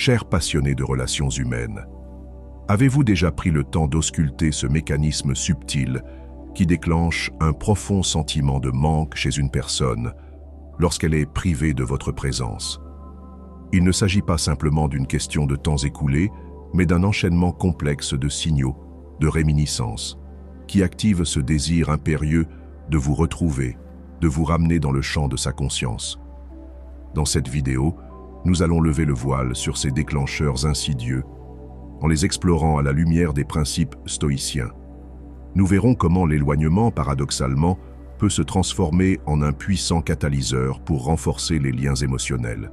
Chers passionnés de relations humaines, avez-vous déjà pris le temps d'ausculter ce mécanisme subtil qui déclenche un profond sentiment de manque chez une personne lorsqu'elle est privée de votre présence? Il ne s'agit pas simplement d'une question de temps écoulé, mais d'un enchaînement complexe de signaux, de réminiscences, qui activent ce désir impérieux de vous retrouver, de vous ramener dans le champ de sa conscience. Dans cette vidéo, nous allons lever le voile sur ces déclencheurs insidieux, en les explorant à la lumière des principes stoïciens. Nous verrons comment l'éloignement, paradoxalement, peut se transformer en un puissant catalyseur pour renforcer les liens émotionnels.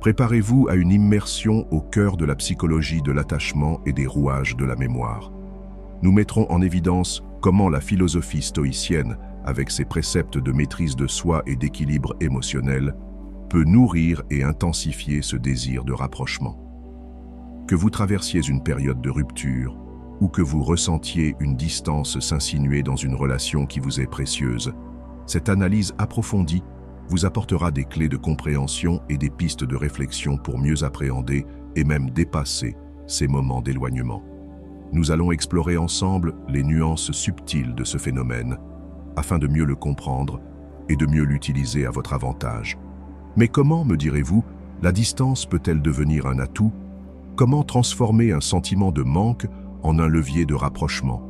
Préparez-vous à une immersion au cœur de la psychologie de l'attachement et des rouages de la mémoire. Nous mettrons en évidence comment la philosophie stoïcienne, avec ses préceptes de maîtrise de soi et d'équilibre émotionnel, peut nourrir et intensifier ce désir de rapprochement. Que vous traversiez une période de rupture ou que vous ressentiez une distance s'insinuer dans une relation qui vous est précieuse, cette analyse approfondie vous apportera des clés de compréhension et des pistes de réflexion pour mieux appréhender et même dépasser ces moments d'éloignement. Nous allons explorer ensemble les nuances subtiles de ce phénomène afin de mieux le comprendre et de mieux l'utiliser à votre avantage. Mais comment, me direz-vous, la distance peut-elle devenir un atout? Comment transformer un sentiment de manque en un levier de rapprochement?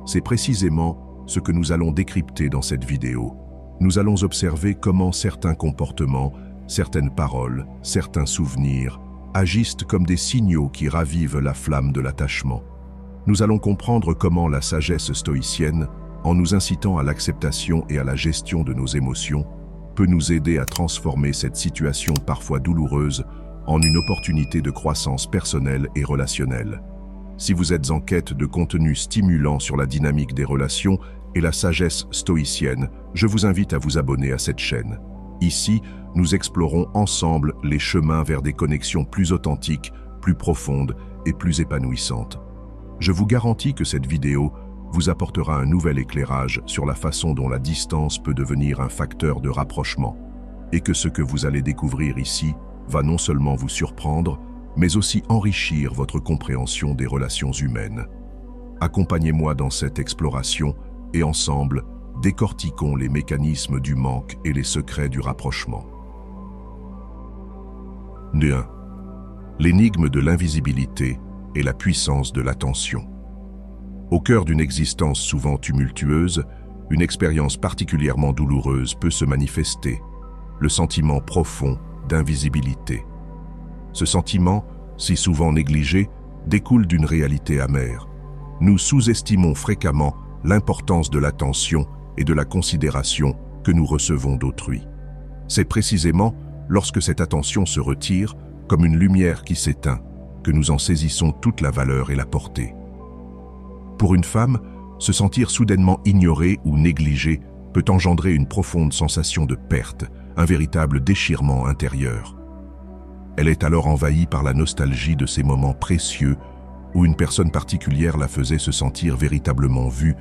C'est précisément ce que nous allons décrypter dans cette vidéo. Nous allons observer comment certains comportements, certaines paroles, certains souvenirs agissent comme des signaux qui ravivent la flamme de l'attachement. Nous allons comprendre comment la sagesse stoïcienne, en nous incitant à l'acceptation et à la gestion de nos émotions, peut nous aider à transformer cette situation parfois douloureuse en une opportunité de croissance personnelle et relationnelle. Si vous êtes en quête de contenu stimulant sur la dynamique des relations et la sagesse stoïcienne, je vous invite à vous abonner à cette chaîne. Ici, nous explorons ensemble les chemins vers des connexions plus authentiques, plus profondes et plus épanouissantes. Je vous garantis que cette vidéo vous apportera un nouvel éclairage sur la façon dont la distance peut devenir un facteur de rapprochement, et que ce que vous allez découvrir ici va non seulement vous surprendre, mais aussi enrichir votre compréhension des relations humaines. Accompagnez-moi dans cette exploration et ensemble, décortiquons les mécanismes du manque et les secrets du rapprochement. 1. L'énigme de l'invisibilité et la puissance de l'attention. Au cœur d'une existence souvent tumultueuse, une expérience particulièrement douloureuse peut se manifester, le sentiment profond d'invisibilité. Ce sentiment, si souvent négligé, découle d'une réalité amère. Nous sous-estimons fréquemment l'importance de l'attention et de la considération que nous recevons d'autrui. C'est précisément lorsque cette attention se retire, comme une lumière qui s'éteint, que nous en saisissons toute la valeur et la portée. Pour une femme, se sentir soudainement ignorée ou négligée peut engendrer une profonde sensation de perte, un véritable déchirement intérieur. Elle est alors envahie par la nostalgie de ces moments précieux où une personne particulière la faisait se sentir véritablement vue,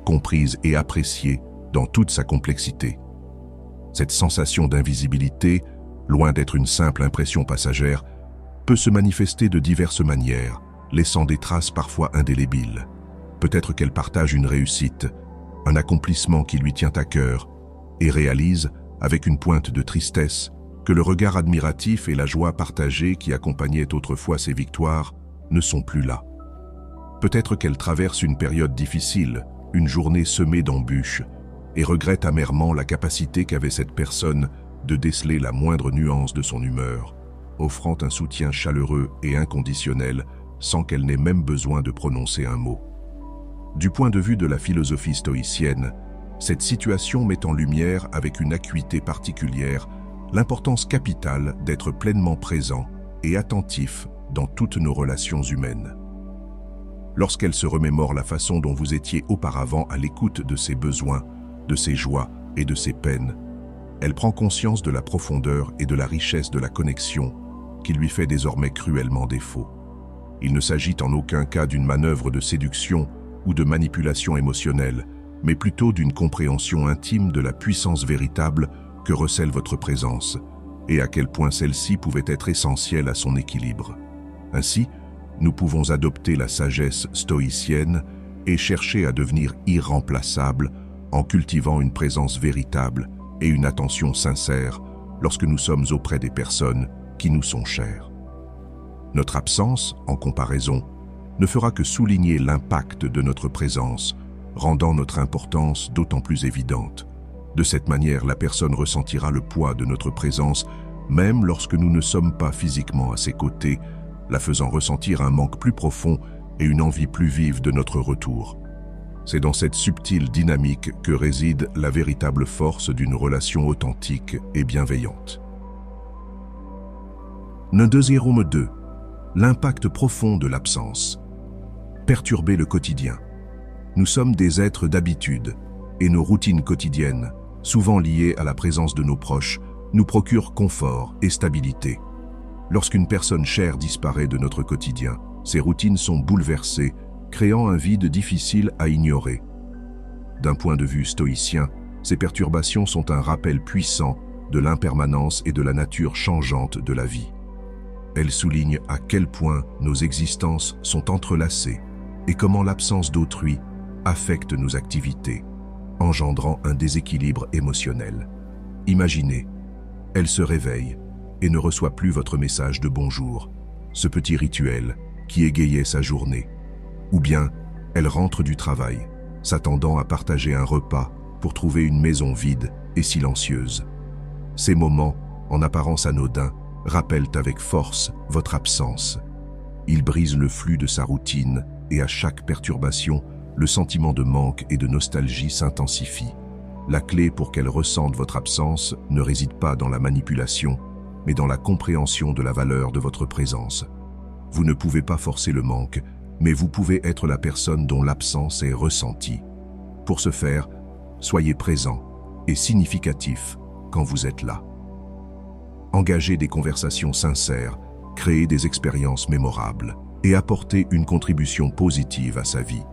comprise et appréciée dans toute sa complexité. Cette sensation d'invisibilité, loin d'être une simple impression passagère, peut se manifester de diverses manières, laissant des traces parfois indélébiles. Peut-être qu'elle partage une réussite, un accomplissement qui lui tient à cœur, et réalise, avec une pointe de tristesse, que le regard admiratif et la joie partagée qui accompagnaient autrefois ses victoires ne sont plus là. Peut-être qu'elle traverse une période difficile, une journée semée d'embûches, et regrette amèrement la capacité qu'avait cette personne de déceler la moindre nuance de son humeur, offrant un soutien chaleureux et inconditionnel sans qu'elle n'ait même besoin de prononcer un mot. Du point de vue de la philosophie stoïcienne, cette situation met en lumière avec une acuité particulière l'importance capitale d'être pleinement présent et attentif dans toutes nos relations humaines. Lorsqu'elle se remémore la façon dont vous étiez auparavant à l'écoute de ses besoins, de ses joies et de ses peines, elle prend conscience de la profondeur et de la richesse de la connexion qui lui fait désormais cruellement défaut. Il ne s'agit en aucun cas d'une manœuvre de séduction ou de manipulation émotionnelle, mais plutôt d'une compréhension intime de la puissance véritable que recèle votre présence, et à quel point celle-ci pouvait être essentielle à son équilibre. Ainsi, nous pouvons adopter la sagesse stoïcienne et chercher à devenir irremplaçables en cultivant une présence véritable et une attention sincère lorsque nous sommes auprès des personnes qui nous sont chères. Notre absence, en comparaison, ne fera que souligner l'impact de notre présence, rendant notre importance d'autant plus évidente. De cette manière, la personne ressentira le poids de notre présence, même lorsque nous ne sommes pas physiquement à ses côtés, la faisant ressentir un manque plus profond et une envie plus vive de notre retour. C'est dans cette subtile dynamique que réside la véritable force d'une relation authentique et bienveillante. 2. L'impact profond de l'absence. Perturber le quotidien. Nous sommes des êtres d'habitude, et nos routines quotidiennes, souvent liées à la présence de nos proches, nous procurent confort et stabilité. Lorsqu'une personne chère disparaît de notre quotidien, ces routines sont bouleversées, créant un vide difficile à ignorer. D'un point de vue stoïcien, ces perturbations sont un rappel puissant de l'impermanence et de la nature changeante de la vie. Elles soulignent à quel point nos existences sont entrelacées et comment l'absence d'autrui affecte nos activités, engendrant un déséquilibre émotionnel. Imaginez, elle se réveille et ne reçoit plus votre message de bonjour, ce petit rituel qui égayait sa journée. Ou bien, elle rentre du travail, s'attendant à partager un repas pour trouver une maison vide et silencieuse. Ces moments, en apparence anodins, rappellent avec force votre absence. Ils brisent le flux de sa routine et à chaque perturbation, le sentiment de manque et de nostalgie s'intensifie. La clé pour qu'elle ressente votre absence ne réside pas dans la manipulation, mais dans la compréhension de la valeur de votre présence. Vous ne pouvez pas forcer le manque, mais vous pouvez être la personne dont l'absence est ressentie. Pour ce faire, soyez présent et significatif quand vous êtes là. Engagez des conversations sincères, créez des expériences mémorables et apportez une contribution positive à sa vie.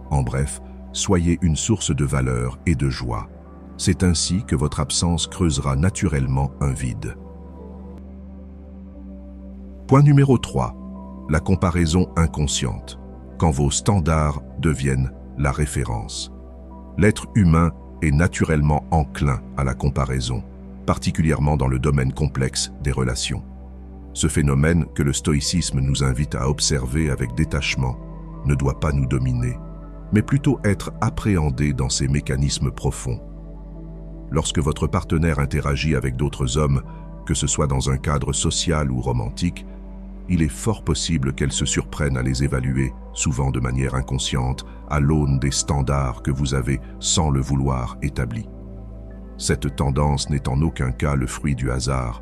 En bref, soyez une source de valeur et de joie. C'est ainsi que votre absence creusera naturellement un vide. Point numéro 3. La comparaison inconsciente, quand vos standards deviennent la référence. L'être humain est naturellement enclin à la comparaison, particulièrement dans le domaine complexe des relations. Ce phénomène que le stoïcisme nous invite à observer avec détachement ne doit pas nous dominer, mais plutôt être appréhendé dans ses mécanismes profonds. Lorsque votre partenaire interagit avec d'autres hommes, que ce soit dans un cadre social ou romantique, il est fort possible qu'elle se surprenne à les évaluer, souvent de manière inconsciente, à l'aune des standards que vous avez, sans le vouloir, établis. Cette tendance n'est en aucun cas le fruit du hasard,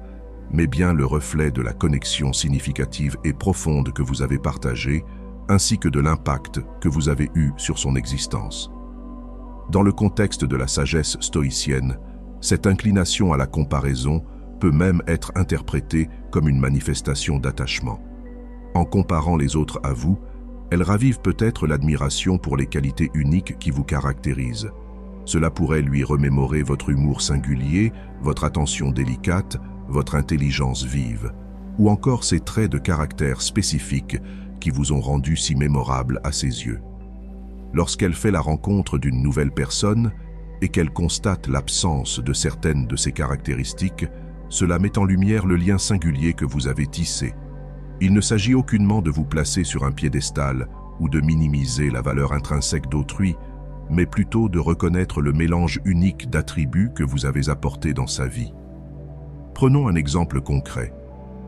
mais bien le reflet de la connexion significative et profonde que vous avez partagée, ainsi que de l'impact que vous avez eu sur son existence. Dans le contexte de la sagesse stoïcienne, cette inclination à la comparaison peut même être interprétée comme une manifestation d'attachement. En comparant les autres à vous, elle ravive peut-être l'admiration pour les qualités uniques qui vous caractérisent. Cela pourrait lui remémorer votre humour singulier, votre attention délicate, votre intelligence vive, ou encore ces traits de caractère spécifiques qui vous ont rendu si mémorables à ses yeux. Lorsqu'elle fait la rencontre d'une nouvelle personne et qu'elle constate l'absence de certaines de ses caractéristiques, cela met en lumière le lien singulier que vous avez tissé. Il ne s'agit aucunement de vous placer sur un piédestal ou de minimiser la valeur intrinsèque d'autrui, mais plutôt de reconnaître le mélange unique d'attributs que vous avez apportés dans sa vie. Prenons un exemple concret.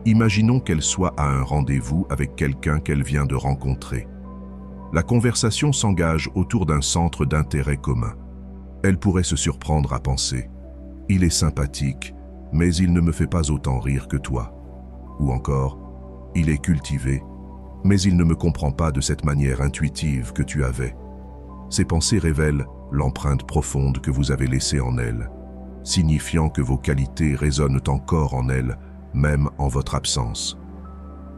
Imaginons qu'elle soit à un rendez-vous avec quelqu'un qu'elle vient de rencontrer. La conversation s'engage autour d'un centre d'intérêt commun. Elle pourrait se surprendre à penser « Il est sympathique, mais il ne me fait pas autant rire que toi. » Ou encore « Il est cultivé, mais il ne me comprend pas de cette manière intuitive que tu avais. » Ces pensées révèlent l'empreinte profonde que vous avez laissée en elle, signifiant que vos qualités résonnent encore en elle, même en votre absence.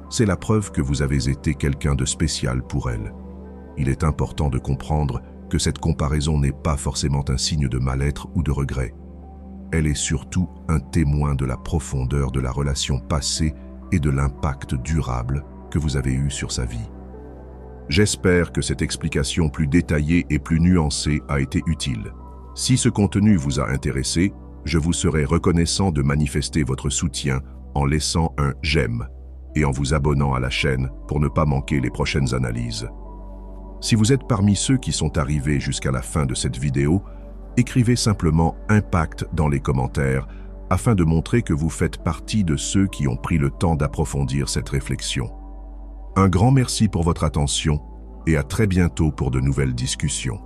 C'est la preuve que vous avez été quelqu'un de spécial pour elle. Il est important de comprendre que cette comparaison n'est pas forcément un signe de mal-être ou de regret. elle est surtout un témoin de la profondeur de la relation passée et de l'impact durable que vous avez eu sur sa vie. J'espère que cette explication plus détaillée et plus nuancée a été utile. Si ce contenu vous a intéressé, je vous serai reconnaissant de manifester votre soutien en laissant un « j'aime » et en vous abonnant à la chaîne pour ne pas manquer les prochaines analyses. Si vous êtes parmi ceux qui sont arrivés jusqu'à la fin de cette vidéo, écrivez simplement « Impact » dans les commentaires afin de montrer que vous faites partie de ceux qui ont pris le temps d'approfondir cette réflexion. Un grand merci pour votre attention et à très bientôt pour de nouvelles discussions.